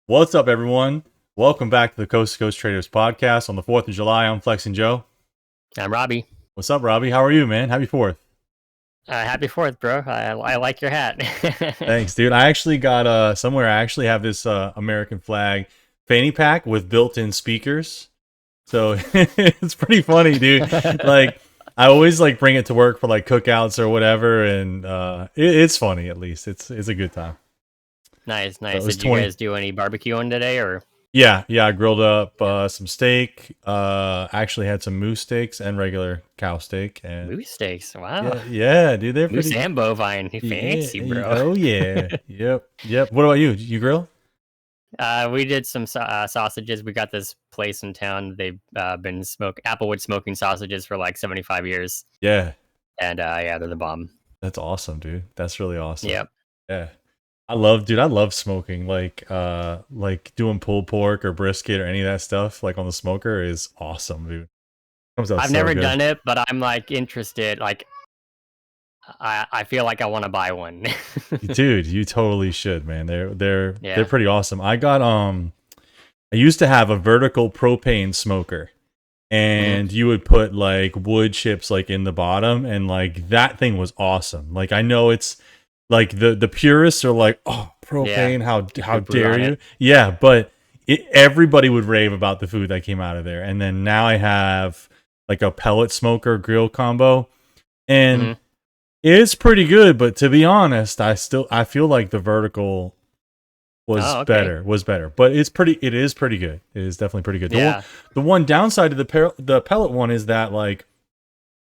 What's up, everyone? Welcome back to the Coast to Coast Traders podcast. On the 4th of July, I'm Flexing Joe. I'm Robbie. What's up, Robbie? How are you, man? Happy 4th. Happy 4th, bro. I like your hat. Thanks, dude. I actually got somewhere. I actually have this American flag fanny pack with built-in speakers. So it's pretty funny, dude. Like I always like bring it to work for like cookouts or whatever, and it's funny. At least it's a good time. Nice. So Did you guys do any barbecuing today, or? Yeah. I grilled up some steak. Actually had some moose steaks and regular cow steak. And Moose steaks. Wow. yeah, dude, they're Moose pretty. and bovine. Fancy, bro. Oh yeah. Yep. What about you? Did you grill? We did some sausages. We got this place in town. They've been Applewood smoking sausages for like 75 years. Yeah. And yeah, they're the bomb. That's awesome, dude. That's really awesome. Yep. Yeah. I love smoking. Like doing pulled pork or brisket or any of that stuff, like on the smoker is awesome, dude. Comes out I've so never good. done it, but I'm like interested. Like, I feel like I want to buy one. Dude, you totally should, man. They're pretty awesome. I used to have a vertical propane smoker, and you would put like wood chips like in the bottom, and like that thing was awesome. Like I know it's like the purists are like, oh, propane, how dare you? Yeah, but everybody would rave about the food that came out of there. And then now I have like a pellet smoker grill combo, and it's pretty good. But to be honest, I feel like the vertical was better. But it is pretty good. It is definitely pretty good. The one downside of the pellet one is that like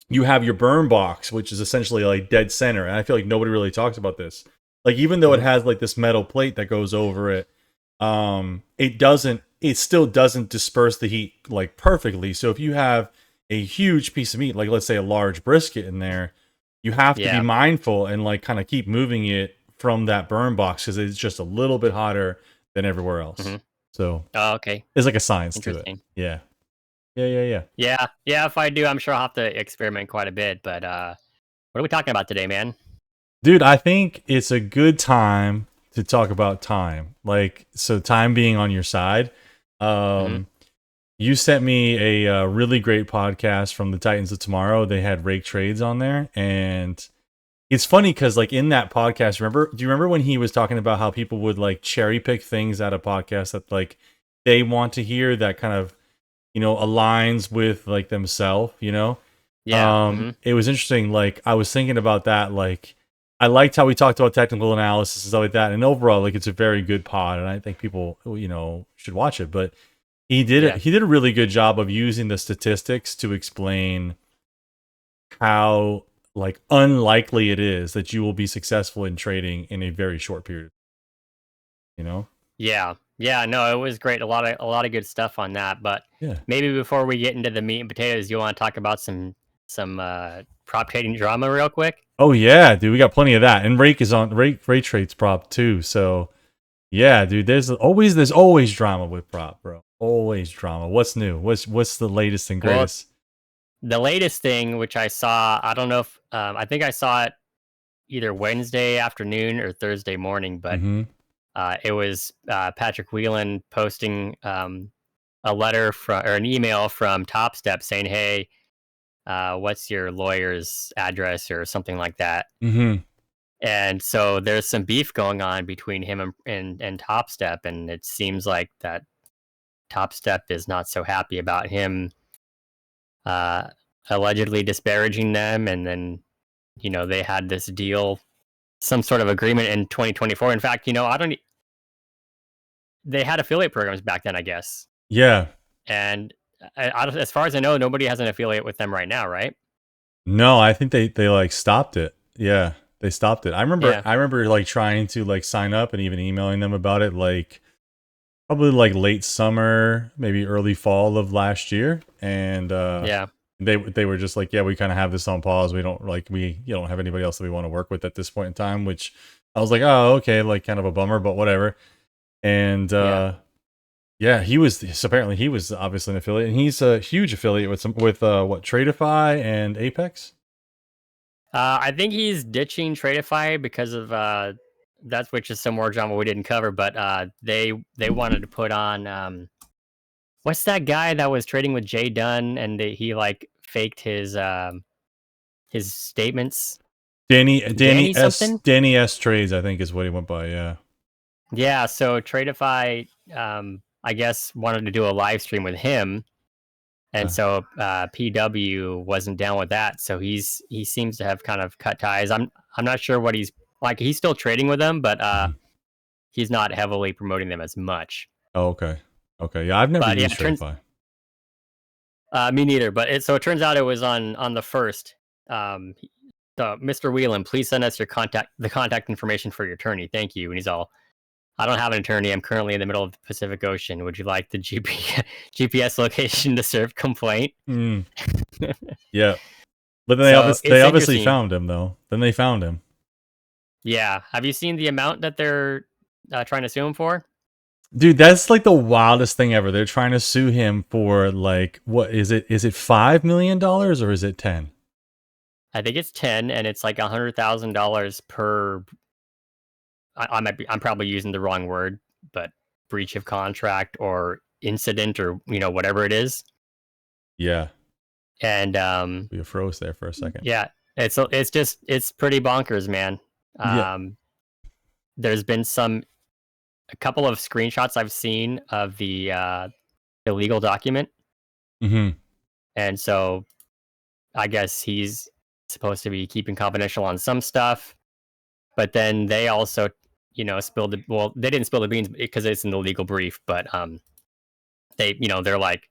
you have your burn box, which is essentially like dead center. And I feel like nobody really talks about this. Like, even though it has like this metal plate that goes over it, it still doesn't disperse the heat like perfectly. So if you have a huge piece of meat, like let's say a large brisket in there, you have to be mindful and like kind of keep moving it from that burn box because it's just a little bit hotter than everywhere else. So it's like a science to it. Yeah. Yeah, if I do, I'm sure I'll have to experiment quite a bit. But what are we talking about today, man? Dude, I think it's a good time to talk about time. Like, so time being on your side. You sent me a really great podcast from the Titans of Tomorrow. They had Rake Trades on there. And it's funny because like in that podcast, do you remember when he was talking about how people would like cherry pick things out of podcasts that like they want to hear that kind of, aligns with like themselves, It was interesting. Like I was thinking about that. Like I liked how we talked about technical analysis and stuff like that. And overall, like it's a very good pod, and I think people, should watch it. But he did it. He did a really good job of using the statistics to explain how like unlikely it is that you will be successful in trading in a very short period. Yeah, no, it was great. A lot of good stuff on that. But maybe before we get into the meat and potatoes, you want to talk about some prop trading drama real quick? Oh yeah, dude, we got plenty of that. And Rake is on Rake Trades prop too. So yeah, dude, there's always drama with prop, bro. Always drama. What's new? What's the latest and greatest? Well, the latest thing, which I saw, I don't know if I think I saw it either Wednesday afternoon or Thursday morning, but it was Patrick Wieland posting a letter or an email from Topstep saying, "Hey, what's your lawyer's address?" or something like that. And so there's some beef going on between him and Topstep, and it seems like that Topstep is not so happy about him allegedly disparaging them, and then they had this deal, some sort of agreement in 2024. In fact, they had affiliate programs back then, I guess. Yeah. And as far as I know, nobody has an affiliate with them right now, right? No, I think they like stopped it. Yeah, they stopped it. I remember like trying to like sign up and even emailing them about it, like probably like late summer, maybe early fall of last year. And they were just like, yeah, we kind of have this on pause. We don't have anybody else that we want to work with at this point in time, which I was like, oh, okay, like kind of a bummer, but whatever. And he was obviously an affiliate, and he's a huge affiliate with what, Tradeify and Apex. I think he's ditching Tradeify because of that's which is some more drama we didn't cover, but they wanted to put on what's that guy that was trading with Jay Dunn and he like faked his statements? Danny something? Danny S Trades, I think is what he went by. Yeah. Yeah. So Tradeify, I guess wanted to do a live stream with him, and so PW wasn't down with that. So he seems to have kind of cut ties. I'm not sure what he's like. He's still trading with them, but he's not heavily promoting them as much. Oh, okay. Okay. Yeah, I've never used Tradeify. Me neither. But it turns out it was on the first. Mr. Wieland, please send us the contact information for your attorney. Thank you. And he's all, I don't have an attorney. I'm currently in the middle of the Pacific Ocean. Would you like the GPS location to serve complaint? Mm. Yeah. But then they obviously found him, though. Then they found him. Yeah. Have you seen the amount that they're trying to sue him for? Dude, that's like the wildest thing ever. They're trying to sue him for like, what is it? Is it $5 million or is it 10? I think it's 10, and it's like $100,000 per. I'm probably using the wrong word, but breach of contract or incident or whatever it is. Yeah. And you froze there for a second. Yeah, it's pretty bonkers, man. There's been a couple of screenshots I've seen of the illegal document, and so I guess he's supposed to be keeping confidential on some stuff, but then they also spilled they didn't spill the beans because it's in the legal brief, but they're like,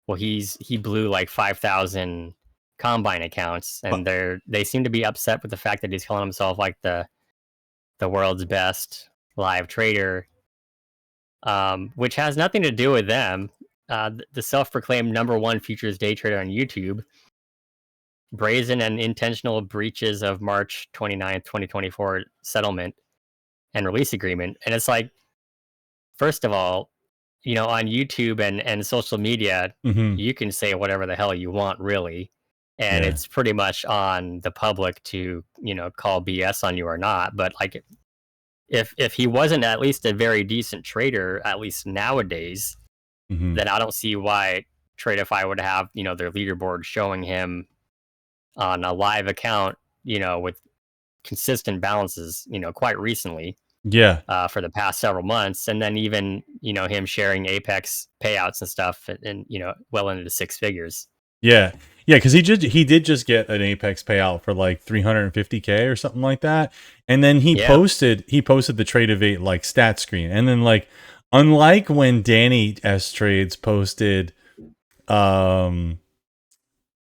well, he blew like 5,000 combine accounts, and they seem to be upset with the fact that he's calling himself like the world's best live trader, which has nothing to do with them. The self-proclaimed #1 futures day trader on YouTube, brazen and intentional breaches of March 29th, 2024 settlement and release agreement. And it's like, first of all, on YouTube and social media, you can say whatever the hell you want, really. And it's pretty much on the public to, call BS on you or not. But like, if he wasn't at least a very decent trader, at least nowadays, then I don't see why Tradeify would have, their leaderboard showing him on a live account, with consistent balances, quite recently. Yeah. For the past several months, and then even him sharing Apex payouts and stuff, and well into the 6 figures. Yeah, because he did just get an Apex payout for like 350K or something like that, and then he posted the Trade of 8 like stat screen, and then like unlike when Danny S Trades posted,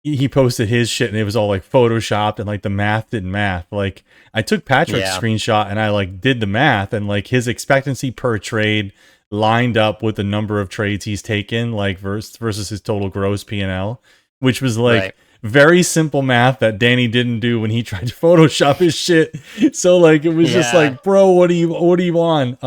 he posted his shit and it was all like photoshopped and like the math didn't math. Like I took Patrick's screenshot and I like did the math, and like his expectancy per trade lined up with the number of trades he's taken, like versus his total gross P&L, which was like very simple math that Danny didn't do when he tried to Photoshop his shit. So like it was just like, bro, what do you want?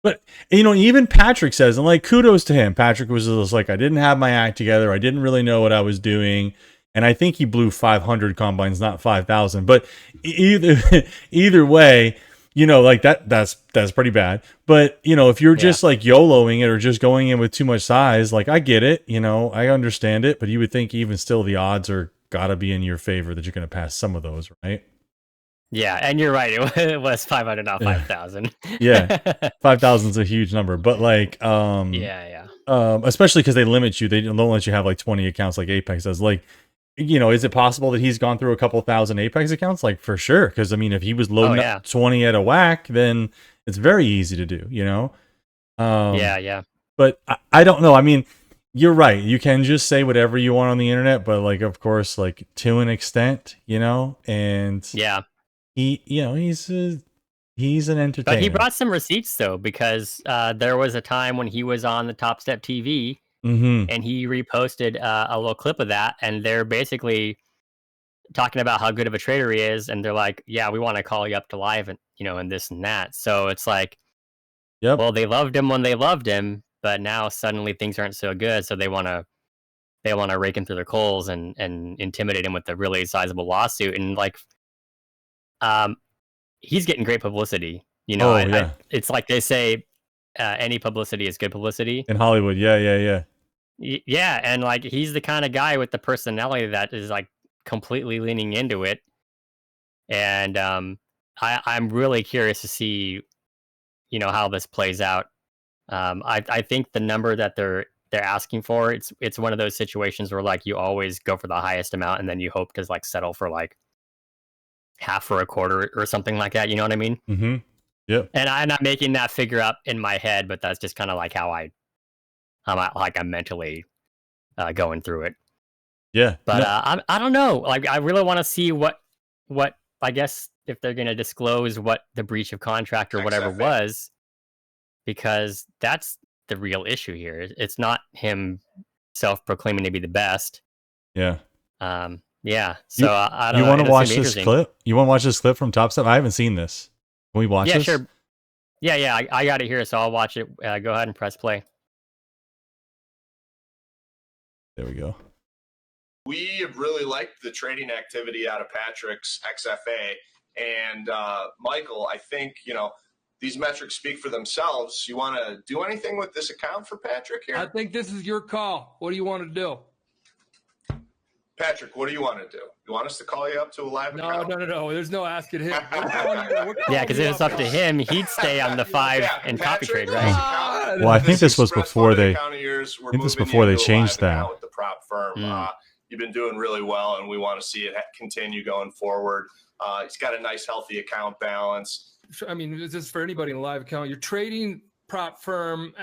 But even Patrick says, and like kudos to him, Patrick was just like, I didn't have my act together, I didn't really know what I was doing, and I think he blew 500 combines, not 5,000. But either way, like that's pretty bad. But if you're just like YOLOing it or just going in with too much size, like I get it, I understand it, but you would think even still the odds are gotta be in your favor that you're gonna pass some of those, right? Yeah, and you're right. It was 500, not 5,000. Yeah, 5,000 is a huge number, but like, especially because they limit you. They don't let you have like 20 accounts like Apex does. Like, is it possible that he's gone through a couple thousand Apex accounts? Like for sure, because I mean, if he was loading up 20 at a whack, then it's very easy to do. But I don't know. I mean, you're right. You can just say whatever you want on the internet, but like, of course, like to an extent, and he's an entertainer. But he brought some receipts though, because there was a time when he was on the Topstep TV, and he reposted a little clip of that, and they're basically talking about how good of a trader he is, and they're like, "Yeah, we want to call you up to live, and and this and that." So it's like, well, they loved him when they loved him, but now suddenly things aren't so good, so they want to rake him through their coals and intimidate him with a really sizable lawsuit, and like, he's getting great publicity. You know, Oh yeah, it's like they say, any publicity is good publicity. in Hollywood. Yeah. Yeah, and like he's the kind of guy with the personality that is like completely leaning into it, and I'm really curious to see, you know, how this plays out. I think the number that they're asking for, it's one of those situations where like you always go for the highest amount and then you hope to like settle for like half or a quarter or something like that. You know what I mean? Mm-hmm. Yep. And I'm not making that figure up in my head, but that's just kind of like how I'm mentally going through it. Yeah. But No. I don't know. Like I really want to see what I guess if they're going to disclose what the breach of contract or whatever XFA. was, because that's the real issue here. It's not him self-proclaiming to be the best. Yeah. Yeah. So I don't You know. want to It's watch gonna be this interesting. clip? You want to watch this clip from Topstep? I haven't seen this. Can we watch Yeah, this? sure. Yeah. I got it here, so I'll watch it. Go ahead and press play. There we go. We have really liked the trading activity out of Patrick's XFA. And Michael, I think, you know, these metrics speak for themselves. You want to do anything with this account for Patrick here? I think this is your call. What do you want to do? Patrick, what do you want to do? You want us to call you up to a live account? No. There's no asking him. Yeah, because if it's up to him, he'd stay on the 5 and copy trade, right? Well, I think this was before they. I think this was before they changed that. With the prop firm, you've been doing really well, and we want to see it continue going forward. He's got a nice, healthy account balance. I mean, this is for anybody in a live account. You're trading prop firm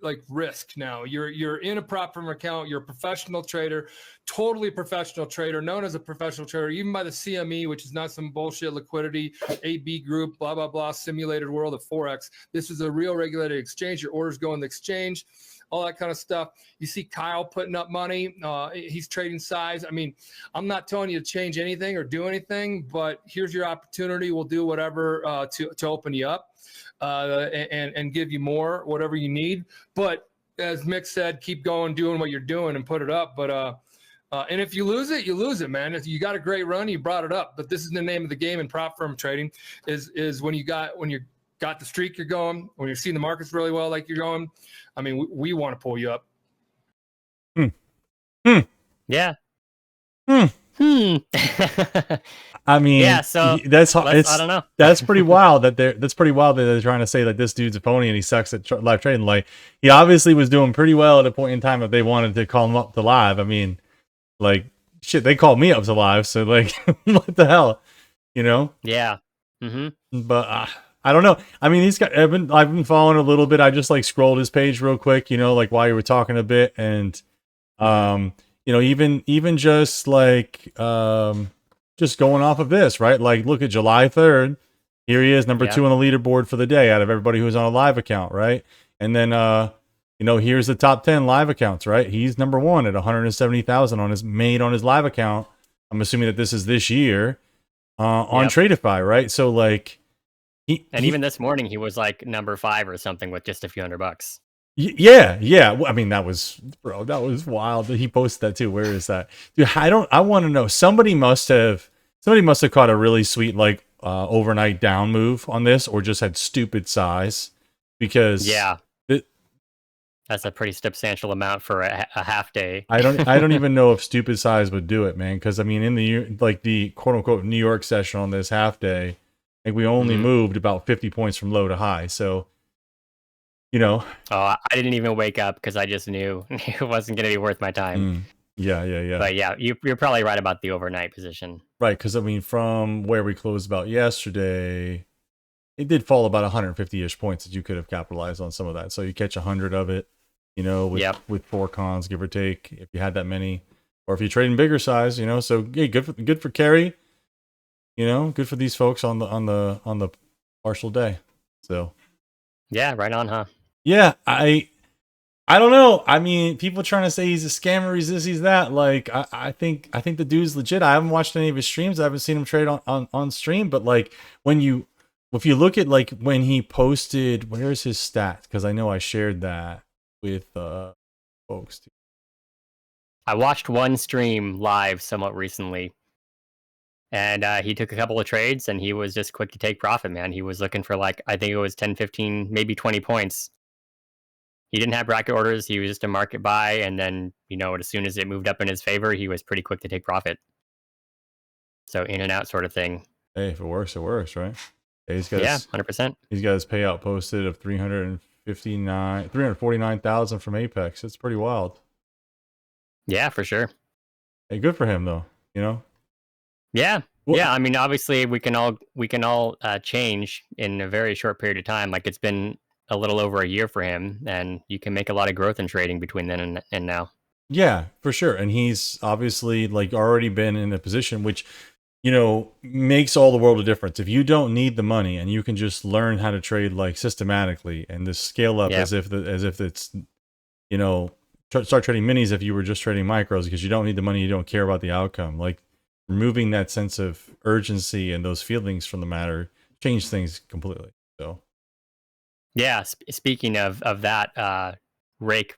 like risk now. You're in a prop firm account. You're a professional trader, totally professional trader, known as a professional trader, even by the CME, which is not some bullshit liquidity, AB group, blah, blah, blah, simulated world of Forex. This is a real regulated exchange. Your orders go in the exchange, all that kind of stuff. You see Kyle putting up money. He's trading size. I mean, I'm not telling you to change anything or do anything, but here's your opportunity. We'll do whatever to open you up and give you more, whatever you need. But as Mick said, keep going, doing what you're doing and put it up. But and if you lose it, you lose it, man. If you got a great run, you brought it up. But this is the name of the game in prop firm trading is when you got the streak you're going, when you're seeing the markets really well like you're going. I mean, we want to pull you up. Yeah. I mean, yeah. So I don't know. That's pretty wild that they're trying to say that this dude's a pony and he sucks at live trading. Like he obviously was doing pretty well at a point in time if they wanted to call him up to live. I mean, like shit, they called me up to live, so like what the hell, you know? Yeah. But I don't know. I mean, I've been following a little bit. I just like scrolled his page real quick, you know, like while you were talking a bit, and you know, even just like just going off of this, right? Like, look at July 3rd. Here he is, number 2 on the leaderboard for the day out of everybody who's on a live account, right? And then you know, here's the top 10 live accounts, right? He's number 1 at 170,000 on his live account. I'm assuming that this is this year on Tradeify, right? So like. Even this morning, he was like number 5 or something with just a few $100. Yeah. I mean, that was wild. He posted that too. Where is that, dude? I want to know. Somebody must have caught a really sweet like overnight down move on this, or just had stupid size, because that's a pretty substantial amount for a half day. I don't even know if stupid size would do it, man. Because I mean, in the quote unquote New York session on this half day, like we only moved about 50 points from low to high. So, you know. Oh, I didn't even wake up because I just knew it wasn't going to be worth my time. Yeah. But yeah, you're probably right about the overnight position. Right, because I mean, from where we closed about yesterday, it did fall about 150-ish points that you could have capitalized on some of that. So you catch 100 of it, you know, with 4 cons, give or take, if you had that many, or if you're trading bigger size, you know. So yeah, good for carry. You know, good for these folks on the partial day. So yeah, right on, huh? Yeah, I don't know. I mean, people trying to say he's a scammer, he's this, he's that. Like, I think the dude's legit. I haven't watched any of his streams. I haven't seen him trade on stream. But like, if you look at like when he posted, where's his stats? Because I know I shared that with folks too. I watched one stream live somewhat recently. And he took a couple of trades, and he was just quick to take profit, man. He was looking for like, I think it was 10, 15, maybe 20 points. He didn't have bracket orders. He was just a market buy. And then, as soon as it moved up in his favor, he was pretty quick to take profit. So in and out sort of thing. Hey, if it works, right? Hey, he's got 100%. He's got his payout posted of 349,000 from Apex. It's pretty wild. Yeah, for sure. Hey, good for him though. Yeah. Well, yeah. I mean, obviously, we can all change in a very short period of time. Like, it's been a little over a year for him, and you can make a lot of growth in trading between then and now. Yeah, for sure. And he's obviously like already been in a position which, makes all the world of difference. If you don't need the money and you can just learn how to trade like systematically and just scale up as if it's, start trading minis if you were just trading micros, because you don't need the money, you don't care about the outcome. Like, removing that sense of urgency and those feelings from the matter change things completely. So, yeah. Speaking of that, Rake,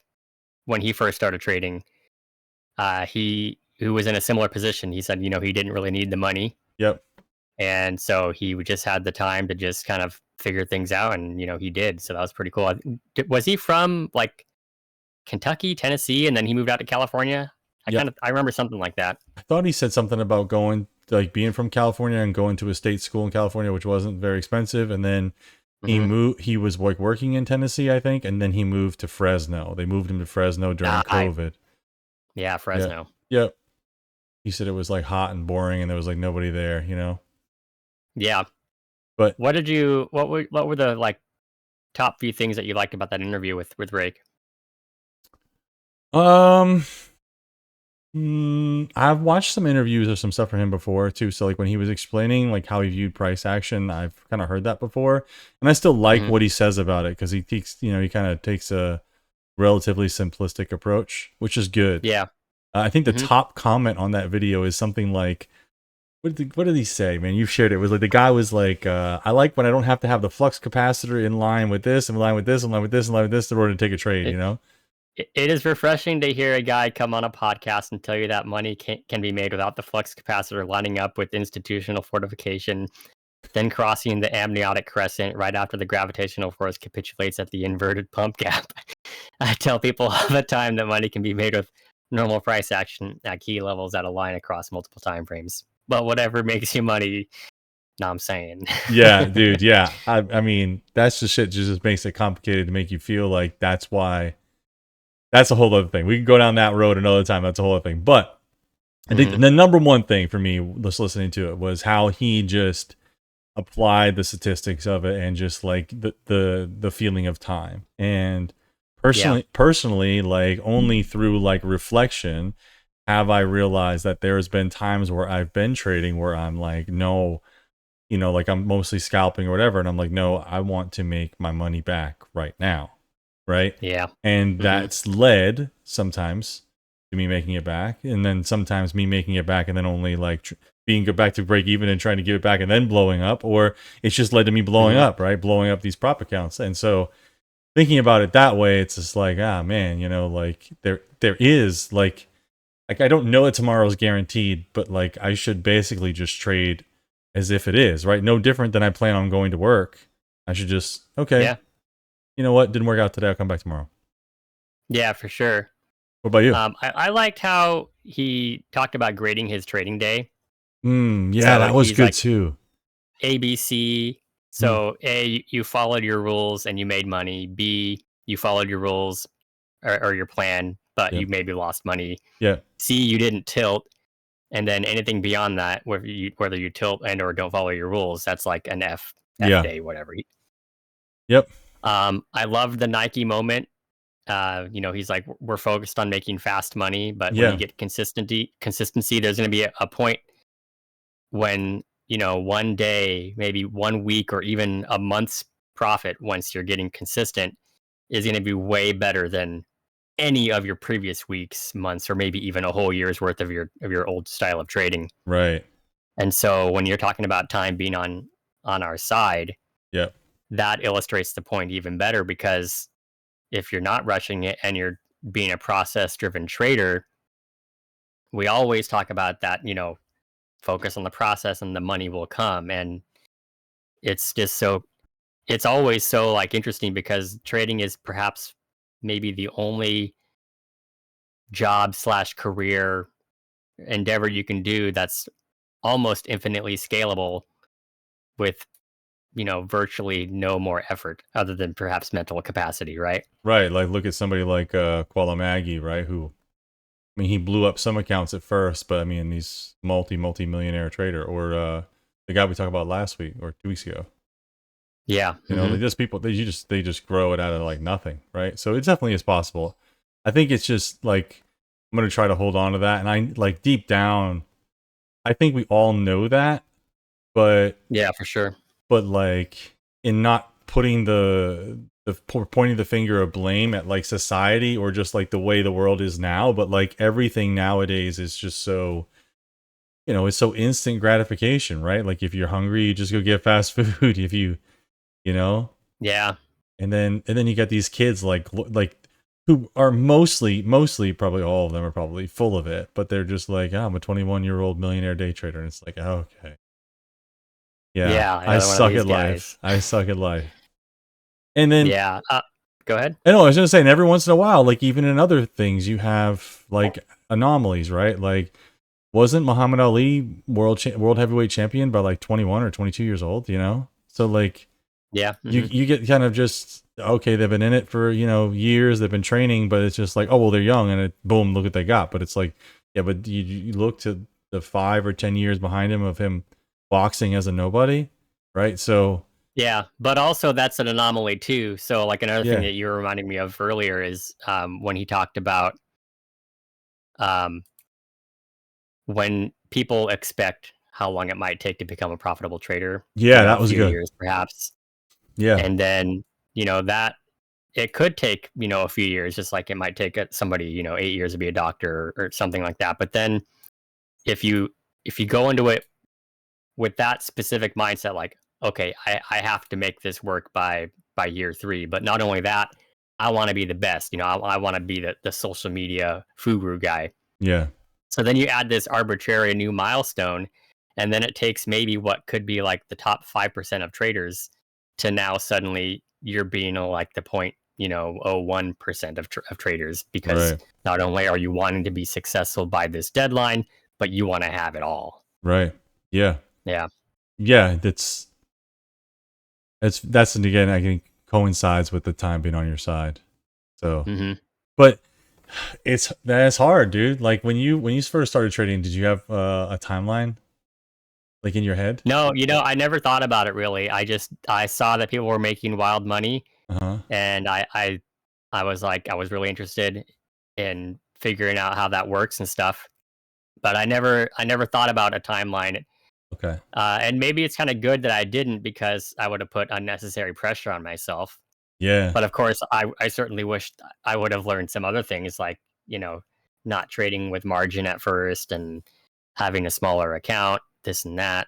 when he first started trading, he was in a similar position. He said, he didn't really need the money. Yep. And so he just had the time to just kind of figure things out, and he did. So that was pretty cool. Was he from like Kentucky, Tennessee, and then he moved out to California? I remember something like that. I thought he said something about being from California and going to a state school in California, which wasn't very expensive. And then he was like working in Tennessee, I think. And then he moved to Fresno. They moved him to Fresno during COVID. Fresno. Yep. He said it was like hot and boring and there was like nobody there, Yeah. But what were the like top few things that you liked about that interview with Rake? I've watched some interviews or some stuff for him before too. So like when he was explaining like how he viewed price action, I've kind of heard that before, and I still like what he says about it because he takes, he kind of takes a relatively simplistic approach, which is good. Yeah. I think the top comment on that video is something like, what did he say, man? You've shared it. It was like the guy was like, I like when I don't have to have the flux capacitor in line with this, in line with this, in line with this, in line with this in order to take a trade, It is refreshing to hear a guy come on a podcast and tell you that money can be made without the flux capacitor lining up with institutional fortification, then crossing the amniotic crescent right after the gravitational force capitulates at the inverted pump gap. I tell people all the time that money can be made with normal price action at key levels that align across multiple time frames. But whatever makes you money, no, I'm saying. Yeah, dude, yeah. I mean, that's the shit just makes it complicated to make you feel like that's why. That's a whole other thing. We can go down that road another time. That's a whole other thing. But I think the number one thing for me, just listening to it, was how he just applied the statistics of it and just like the feeling of time. And personally, like only through like reflection have I realized that there's been times where I've been trading where I'm like, no, like I'm mostly scalping or whatever, and I'm like, no, I want to make my money back right now. Right? Yeah. And that's led sometimes to me making it back, and then sometimes me making it back and then only like being back to break even and trying to give it back and then blowing up, or it's just led to me blowing up, right? Blowing up these prop accounts. And so thinking about it that way, it's just like, man, like there is like I don't know that tomorrow's guaranteed, but like I should basically just trade as if it is, right? No different than I plan on going to work. I should just, okay. Yeah. You know what? Didn't work out today. I'll come back tomorrow. Yeah, for sure. What about you? I liked how he talked about grading his trading day. Yeah, so that was good like, too. ABC. So A, you followed your rules and you made money. B, you followed your rules or your plan, but you maybe lost money. Yeah. C, you didn't tilt. And then anything beyond that, whether you tilt and or don't follow your rules, that's like an F day, whatever. Yep. I loved the Nike moment. He's like, we're focused on making fast money, but when you get consistency, there's going to be a point when, one day, maybe 1 week or even a month's profit, once you're getting consistent, is going to be way better than any of your previous weeks, months, or maybe even a whole year's worth of your old style of trading. Right. And so when you're talking about time being on our side, that illustrates the point even better, because if you're not rushing it and you're being a process-driven trader, we always talk about that, focus on the process and the money will come. And it's just it's always so like interesting because trading is perhaps maybe the only job / career endeavor you can do that's almost infinitely scalable with virtually no more effort other than perhaps mental capacity, right? Right. Like look at somebody like Qualamagi, right? Who, I mean, he blew up some accounts at first, but I mean, he's multi-millionaire trader. Or the guy we talked about last week or 2 weeks ago. Yeah. You know, they just people they just grow it out of like nothing, right? So it definitely is possible. I think it's just like I'm gonna try to hold on to that, and I like deep down, I think we all know that, but yeah, for sure. But like in not putting the pointing the finger of blame at like society or just like the way the world is now, but like everything nowadays is just so, it's so instant gratification, right? Like if you're hungry, you just go get fast food. If you know, yeah, and then you got these kids like who are mostly probably all of them are probably full of it, but they're just like, I'm a 21-year-old millionaire day trader, and it's like, okay. Yeah, I suck at life. I suck at life. And then yeah, go ahead. I know I was gonna say, and every once in a while, like even in other things, you have like anomalies, right? Like, wasn't Muhammad Ali world heavyweight champion by like 21 or 22 years old? So like, yeah, you get kind of just okay. They've been in it for years. They've been training, but it's just like, oh well, they're young, and boom, look what they got. But it's like, yeah, but you look to the 5 or 10 years behind him of him boxing as a nobody, right? So yeah, but also that's an anomaly too. So like another thing that you were reminding me of earlier is when he talked about when people expect how long it might take to become a profitable trader. Yeah, that was a few good. years perhaps. Yeah, and then that it could take a few years, just like it might take somebody 8 years to be a doctor or something like that. But then if you go into it with that specific mindset, like, okay, I have to make this work by year 3. But not only that, I want to be the best. I want to be the social media guru guy. Yeah. So then you add this arbitrary new milestone, and then it takes maybe what could be like the top 5% of traders to now suddenly you're being like the 0.01% of traders, because not only are you wanting to be successful by this deadline, but you want to have it all. Right. Yeah. Yeah. Yeah. That's again, I think coincides with the time being on your side. So, but that's hard, dude. Like when you first started trading, did you have a timeline like in your head? No, I never thought about it really. I saw that people were making wild money, and I was like, I was really interested in figuring out how that works and stuff, but I never thought about a timeline. Okay. And maybe it's kind of good that I didn't, because I would have put unnecessary pressure on myself. Yeah. But of course, I certainly wished I would have learned some other things, like, not trading with margin at first and having a smaller account, this and that.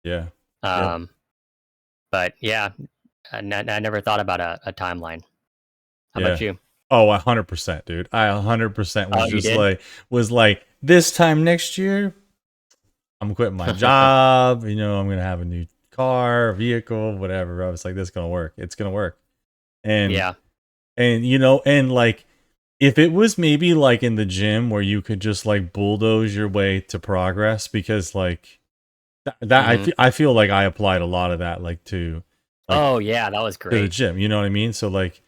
Yeah. But yeah, I never thought about a timeline. How about you? Oh, 100%, dude. I 100% was just was like this time next year, I'm quitting my job. I'm gonna have a new car, vehicle, whatever. I was like, this is gonna work. It's gonna work. And yeah, and and like if it was maybe like in the gym where you could just like bulldoze your way to progress, because like that I feel like I applied a lot of that like to oh yeah, that was great, to the gym. You know what I mean? So like.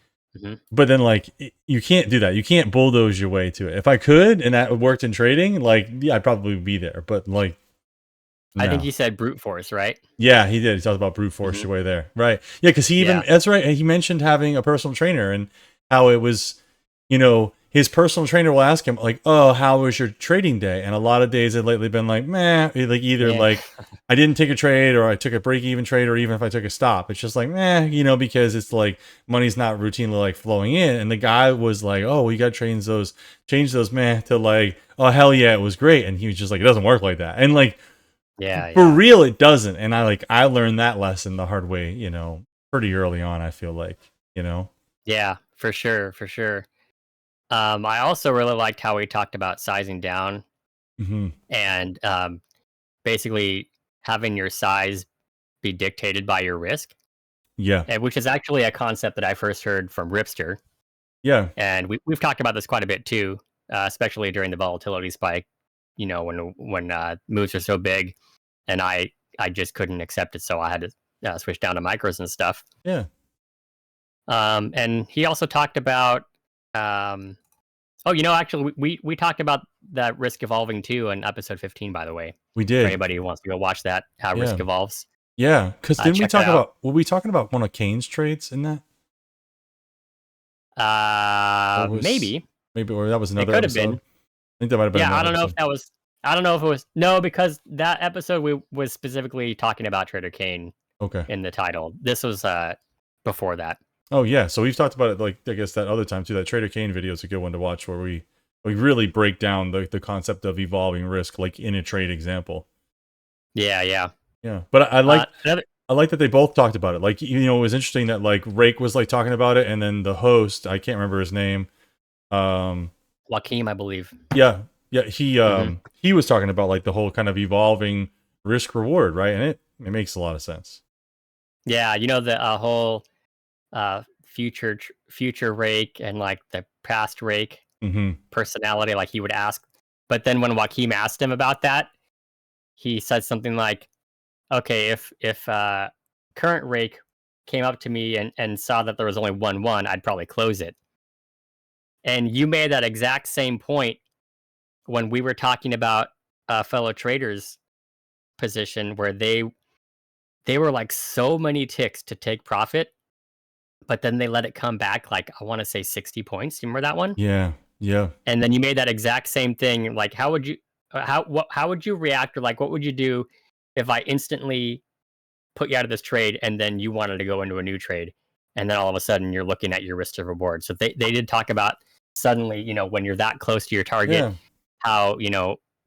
But then, like, you can't do that. You can't bulldoze your way to it. If I could, and that worked in trading, like, yeah, I'd probably be there. But like, no. I think he said brute force, right? Yeah, he did. He talked about brute force your way there, right? Yeah, because that's right. And he mentioned having a personal trainer and how it was, his personal trainer will ask him like, "Oh, how was your trading day?" And a lot of days had lately been like, "Meh," like either like I didn't take a trade, or I took a break-even trade, or even if I took a stop, it's just like, meh, because it's like money's not routinely like flowing in. And the guy was like, "Oh, well, you got to change those meh to like, oh hell yeah, it was great." And he was just like, "It doesn't work like that." And like, for real, it doesn't. And I learned that lesson the hard way, pretty early on. I feel like, Yeah, for sure, for sure. I also really liked how we talked about sizing down, and basically having your size be dictated by your risk. Yeah. Which is actually a concept that I first heard from Ripster. Yeah. And we've talked about this quite a bit too, especially during the volatility spike, when moves are so big, and I just couldn't accept it, so I had to switch down to micros and stuff. Yeah. And he also talked about, actually, we talked about that risk evolving too in episode 15, by the way. We did. For anybody who wants to go watch that, how risk evolves. Yeah, because didn't we talk about? Were we talking about one of Kane's trades in that? Maybe, or that was another. It could episode. have been. I think that might have been. Yeah, I don't know if that was. I don't know if it was because that episode was specifically talking about Trader Kane. Okay. In the title, this was before that. Oh yeah, so we've talked about it like I guess that other time too. That Trader Kane video is a good one to watch, where we really break down the concept of evolving risk, like in a trade example. Yeah. But I like that they both talked about it. Like, it was interesting that like Rake was like talking about it, and then the host, I can't remember his name, Joaquim, I believe. Yeah, he was talking about like the whole kind of evolving risk reward, right? And it makes a lot of sense. Yeah, the whole future Rake and like the past Rake personality, like he would ask. But then when Joaquim asked him about that, he said something like, okay, if current Rake came up to me and saw that there was only 1-1, I'd probably close it. And you made that exact same point when we were talking about fellow traders' position, where they were like so many ticks to take profit, but then they let it come back, like I want to say 60 points. You remember that one? Yeah. And then you made that exact same thing. Like, how would you react, or like what would you do if I instantly put you out of this trade and then you wanted to go into a new trade, and then all of a sudden you're looking at your risk to reward? So they did talk about suddenly, when you're that close to your target, how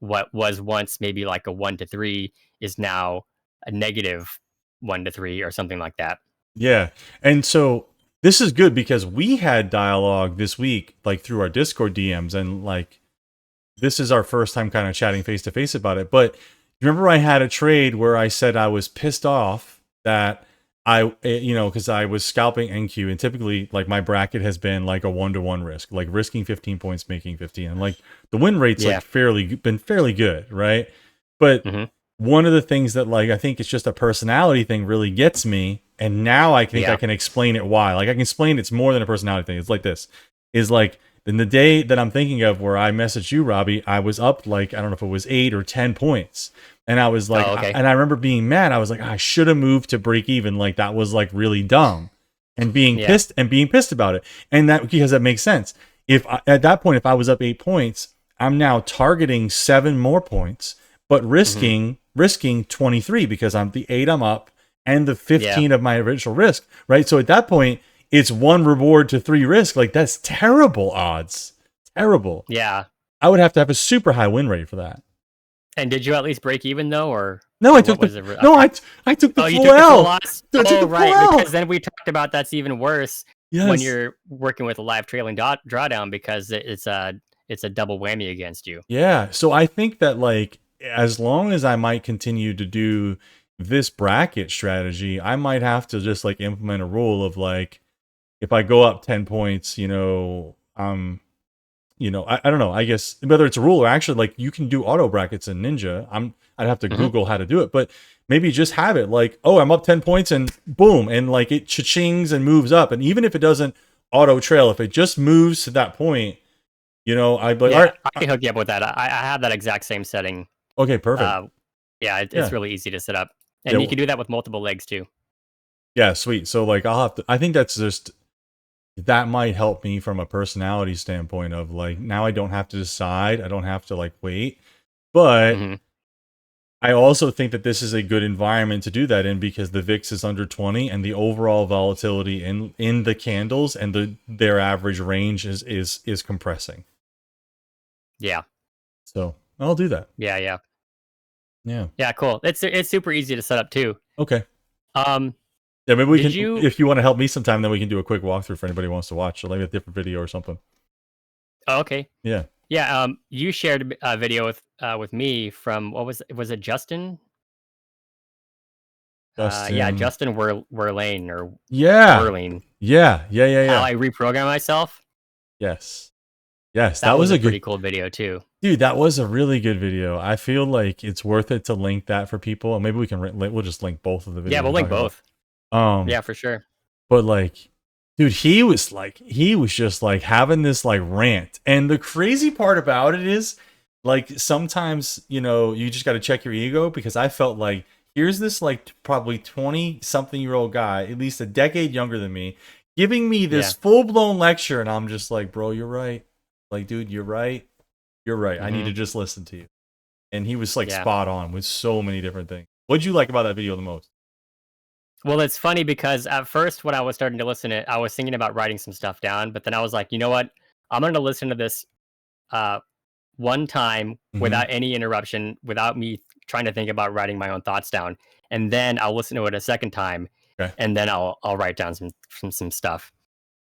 what was once maybe like a 1-3 is now a negative 1-3 or something like that. Yeah. And so this is good because we had dialogue this week, like through our Discord DMs, and like this is our first time kind of chatting face to face about it. But remember, I had a trade where I said I was pissed off that because I was scalping NQ, and typically like my bracket has been like a 1-to-1 risk, like risking 15 points, making 15, and like the win rate's like been fairly good, right? But one of the things that like I think it's just a personality thing really gets me, and now I think I can explain it why. Like I can explain it's more than a personality thing. It's like this is like in the day that I'm thinking of where I messaged you, Robbie, I was up like I don't know if it was 8 or 10 points. And I was like, and I remember being mad. I was like, I should have moved to break even. Like that was like really dumb, and being pissed about it. And that, because that makes sense. At that point, if I was up 8 points, I'm now targeting 7 more points, but risking 23 because I'm the 8 I'm up and the 15 of my original risk, right? So at that point, it's 1 reward to 3 risk. Like that's terrible odds. Terrible. Yeah. I would have to have a super high win rate for that. And did you at least break even though, or no? I took the full you took L. The full loss? Right, because then we talked about that's even worse when you're working with a live trailing drawdown, because it's a double whammy against you. Yeah, so I think that like as long as I might continue to do this bracket strategy, I might have to just like implement a rule of like if I go up 10 points, I don't know. I guess whether it's a rule or actually like you can do auto brackets in Ninja. I'd have to Google how to do it, but maybe just have it like, oh, I'm up 10 points and boom, and like it cha-chings and moves up. And even if it doesn't auto trail, if it just moves to that point, I'd be like, all right, I can hook you up with that. I have that exact same setting. Okay, perfect. It's really easy to set up, and you can do that with multiple legs too. Yeah, sweet. So like I think that might help me from a personality standpoint of like, now I don't have to decide. I don't have to like wait. But I also think that this is a good environment to do that in, because the VIX is under 20 and the overall volatility in the candles and their average range is compressing. Yeah. So I'll do that. Yeah. Yeah, cool. It's super easy to set up too. Okay. Yeah, maybe we can. You... If you want to help me sometime, then we can do a quick walkthrough for anybody who wants to watch, or maybe a different video or something. Oh, okay. Yeah. Yeah, you shared a video with me from what was it Justin? Yeah, Justin. Justin Werlein or Yeah. Werlein. Yeah. How I reprogram myself. Yes. That was was a a pretty good cool video too. dude. That was a really good video. I feel like it's worth it to link that for people. Maybe we can we'll just link both of the videos. Yeah, we'll link both. Yeah, for sure. But like, dude, he was just like having this like rant. And the crazy part about it is, like, sometimes, you know, you just got to check your ego, because I felt like here's this like probably 20-something-year-old guy, at least a decade younger than me, giving me this full-blown lecture, and I'm just like, bro, you're right. Like, dude, you're right. You're right. I need to just listen to you. And he was like spot on with so many different things. What'd you like about that video the most? Well, it's funny because at first when I was starting to listen to it, I was thinking about writing some stuff down, but then I was like, you know what? I'm going to listen to this one time without any interruption, without me trying to think about writing my own thoughts down. And then I'll listen to it a second time, and then I'll write down some stuff.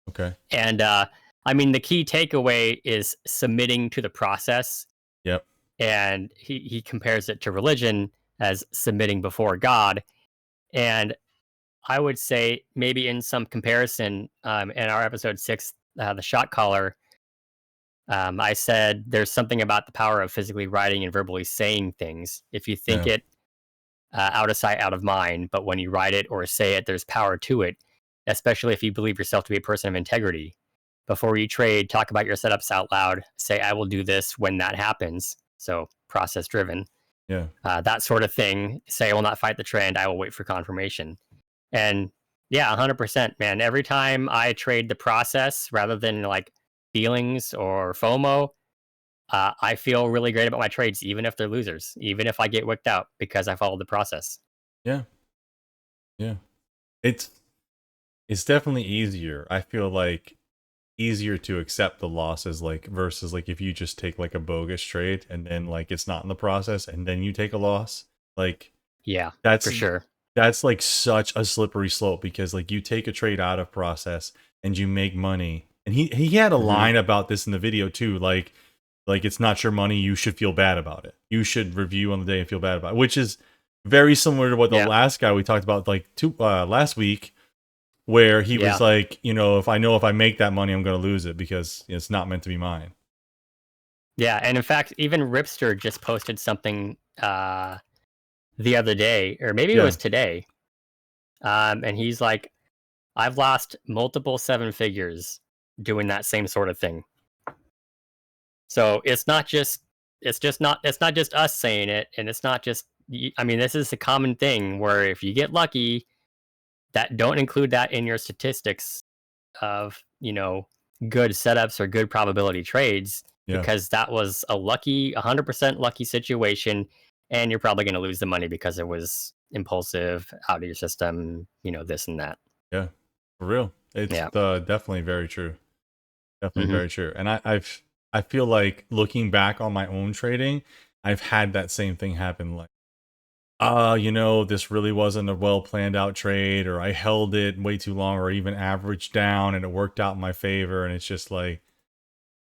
Okay. And I mean, the key takeaway is submitting to the process. Yep. And he compares it to religion as submitting before God. And I would say maybe in some comparison, in our episode 6, the shot caller, I said there's something about the power of physically writing and verbally saying things. If you think it, out of sight, out of mind, but when you write it or say it, there's power to it, especially if you believe yourself to be a person of integrity. Before you trade, talk about your setups out loud. Say, I will do this when that happens. So process driven. Yeah. That sort of thing. Say, I will not fight the trend. I will wait for confirmation. And yeah, 100%, man. Every time I trade the process rather than like feelings or FOMO, I feel really great about my trades, even if they're losers, even if I get wicked out because I followed the process. Yeah. Yeah. It's definitely easier. I feel like easier to accept the losses, like, versus like if you just take like a bogus trade and then like it's not in the process and then you take a loss. Like, yeah, that's for sure. That's like such a slippery slope, because like you take a trade out of process and you make money. And he had a line about this in the video too, like it's not your money, you should feel bad about it. You should review on the day and feel bad about it, which is very similar to what the last guy we talked about like last week, where he was like, you know, if I make that money, I'm going to lose it because it's not meant to be mine. Yeah, and in fact, even Ripster just posted something the other day, or maybe it was today. And he's like, I've lost multiple 7 figures doing that same sort of thing. So it's not just us saying it, and it's not just, I mean, this is a common thing where if you get lucky, that don't include that in your statistics of, you know, good setups or good probability trades, because that was a 100% lucky situation, and you're probably going to lose the money because it was impulsive, out of your system, you know, this and that. Yeah, for real. It's definitely very true. Definitely very true. And I feel like looking back on my own trading, I've had that same thing happen. Like, you know, this really wasn't a well planned out trade, or I held it way too long, or even averaged down and it worked out in my favor. And it's just like,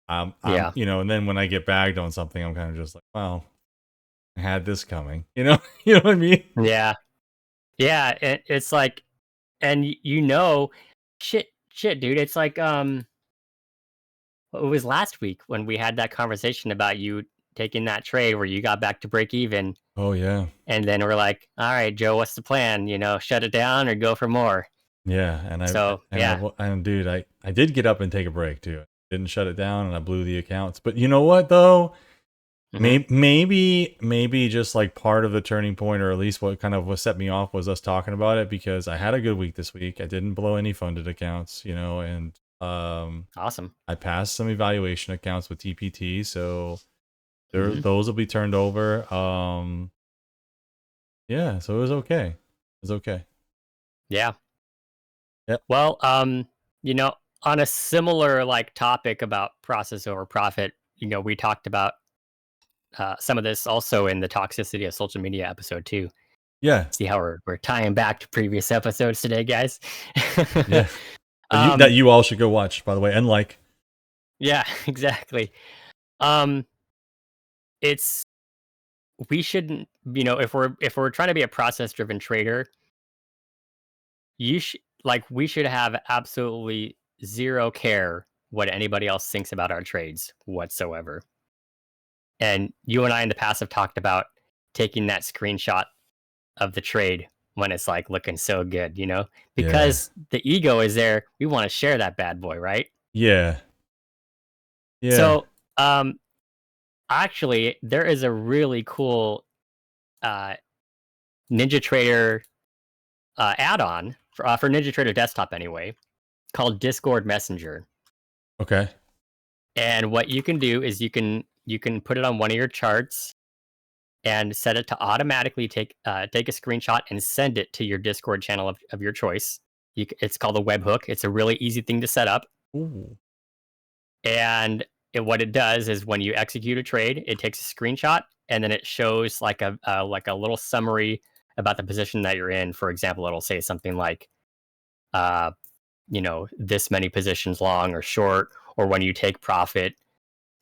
you know, and then when I get bagged on something, I'm kind of just like, well, I had this coming, you know, you know what I mean? Yeah. Yeah. It's like, and you know, shit, dude. It's like, it was last week when we had that conversation about you taking that trade where you got back to break even. Oh yeah. And then we're like, all right, Joe, what's the plan? You know, shut it down or go for more. Yeah. And dude, I did get up and take a break too. I didn't shut it down, and I blew the accounts. But you know what though? Maybe just like part of the turning point, or at least what kind of set me off, was us talking about it, because I had a good week this week. I didn't blow any funded accounts, you know, and awesome. I passed some evaluation accounts with TPT, so those will be turned over. Yeah, so it was okay. It was okay. Yeah. Yep. Well, you know, on a similar like topic about process over profit, you know, we talked about some of this also in the toxicity of social media episode 2. Yeah. See how we're tying back to previous episodes today, guys. Yeah. That you all should go watch, by the way, and like. Yeah, exactly. It's we shouldn't, if we're trying to be a process driven trader, we should have absolutely zero care what anybody else thinks about our trades whatsoever. And you and I in the past have talked about taking that screenshot of the trade when it's like looking so good, because the ego is there. We want to share that bad boy, right? Yeah. Yeah. So, actually, there is a really cool NinjaTrader add-on for NinjaTrader Desktop anyway, called Discord Messenger. Okay. And what you can do is you can put it on one of your charts and set it to automatically take a screenshot and send it to your Discord channel of your choice. It's called a webhook. It's a really easy thing to set up. Ooh. And what it does is when you execute a trade, it takes a screenshot and then it shows like a little summary about the position that you're in. For example, it'll say something like, this many positions long or short, or when you take profit.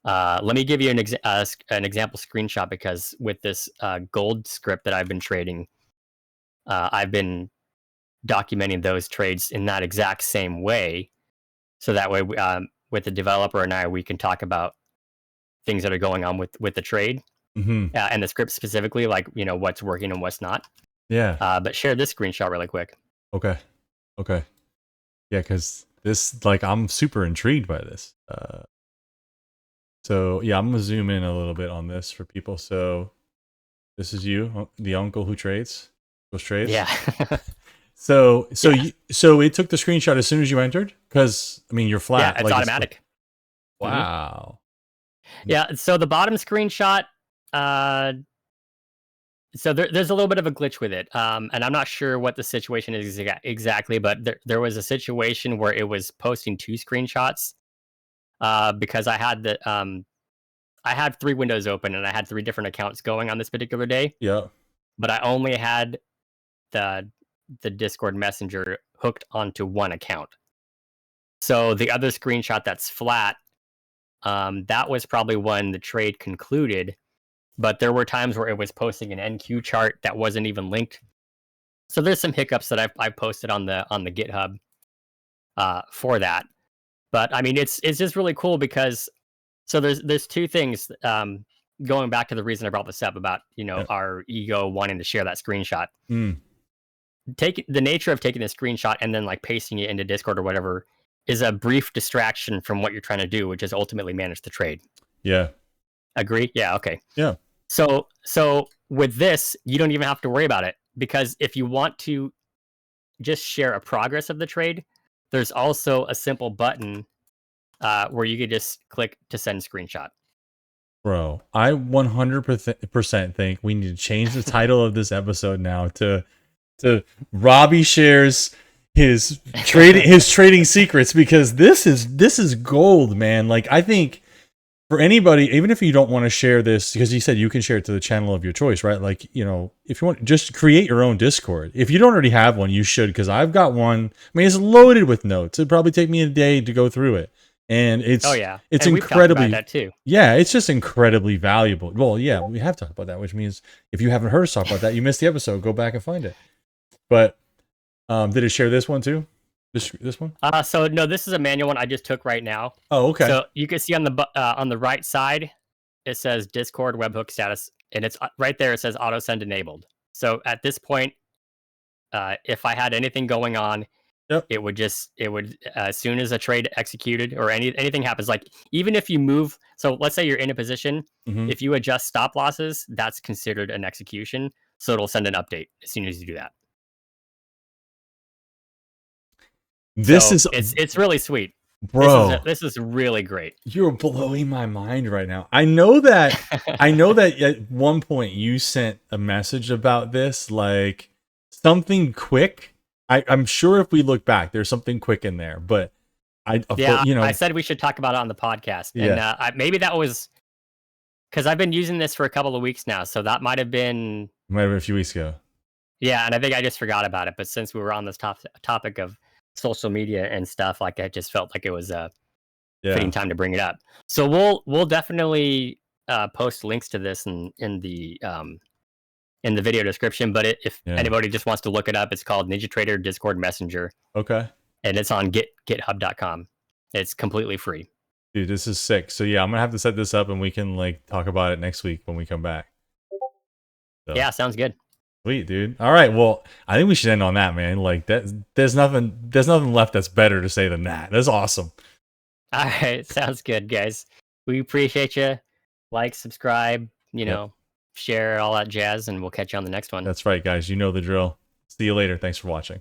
Let me give you an example screenshot, because with this gold script that I've been trading, I've been documenting those trades in that exact same way. So that way, with the developer and I, we can talk about things that are going on with the trade and the script specifically, like, what's working and what's not. Yeah. But share this screenshot really quick. Okay. Yeah, because this, I'm super intrigued by this. So yeah, I'm gonna zoom in a little bit on this for people. So this is you, the uncle who trades, goes trades. Yeah. So it took the screenshot as soon as you entered, because you're flat. Yeah, it's automatic. Wow. Yeah. So the bottom screenshot. So there's a little bit of a glitch with it, and I'm not sure what the situation is exactly, but there was a situation where it was posting two screenshots, because I had 3 windows open and I had 3 different accounts going on this particular day. Yeah. But I only had the Discord Messenger hooked onto one account. So the other screenshot that's flat, that was probably when the trade concluded. But there were times where it was posting an NQ chart that wasn't even linked. So there's some hiccups that I've posted on the GitHub for that. But it's just really cool because there's 2 things, going back to the reason I brought this up about our ego wanting to share that screenshot. The nature of taking a screenshot and then pasting it into Discord or whatever is a brief distraction from what you're trying to do, which is ultimately manage the trade. Yeah. Agree? Yeah. Okay. Yeah. So with this, you don't even have to worry about it, because if you want to just share a progress of the trade, there's also a simple button where you could just click to send screenshot. Bro, I 100% think we need to change the title of this episode now to Robbie shares his trading secrets, because this is gold, man. I think for anybody, even if you don't want to share this, because you said you can share it to the channel of your choice, right? If you want, just create your own Discord. If you don't already have one, you should, because I've got one. It's loaded with notes. It'd probably take me a day to go through it. And it's it's and incredibly, we've talked about that too. Yeah, it's just incredibly valuable. Well, yeah, we have talked about that, which means if you haven't heard us talk about that, you missed the episode. Go back and find it. But did it share this one too? This one? So no, this is a manual one I just took right now. Oh, okay. So you can see on the right side, it says Discord webhook status, and it's right there. It says auto send enabled. So at this point, if I had anything going on, it would as soon as a trade executed or anything happens, even if you move. So let's say you're in a position, if you adjust stop losses, that's considered an execution. So it'll send an update as soon as you do that. It's really sweet, bro. This is really great. You're blowing my mind right now. I know that at one point you sent a message about this, something quick. I'm sure if we look back, there's something quick in there, but I said we should talk about it on the podcast, and maybe that was because I've been using this for a couple of weeks now, so that might have been a few weeks ago. Yeah, and I think I just forgot about it. But since we were on this topic of social media and stuff, I just felt like it was fitting time to bring it up. So we'll definitely post links to this in the video description. But if anybody just wants to look it up, it's called NinjaTrader Discord Messenger. Okay. And it's on github.com. It's completely free. Dude, this is sick. So yeah, I'm gonna have to set this up, and we can like talk about it next week when we come back. So. Yeah, sounds good. Sweet, dude. All right, well, I think we should end on that, man. Like that, there's nothing left that's better to say than that. That's awesome. All right, sounds good, guys. We appreciate you. Like, subscribe, share all that jazz, and we'll catch you on the next one. That's right, guys. You know the drill. See you later. Thanks for watching.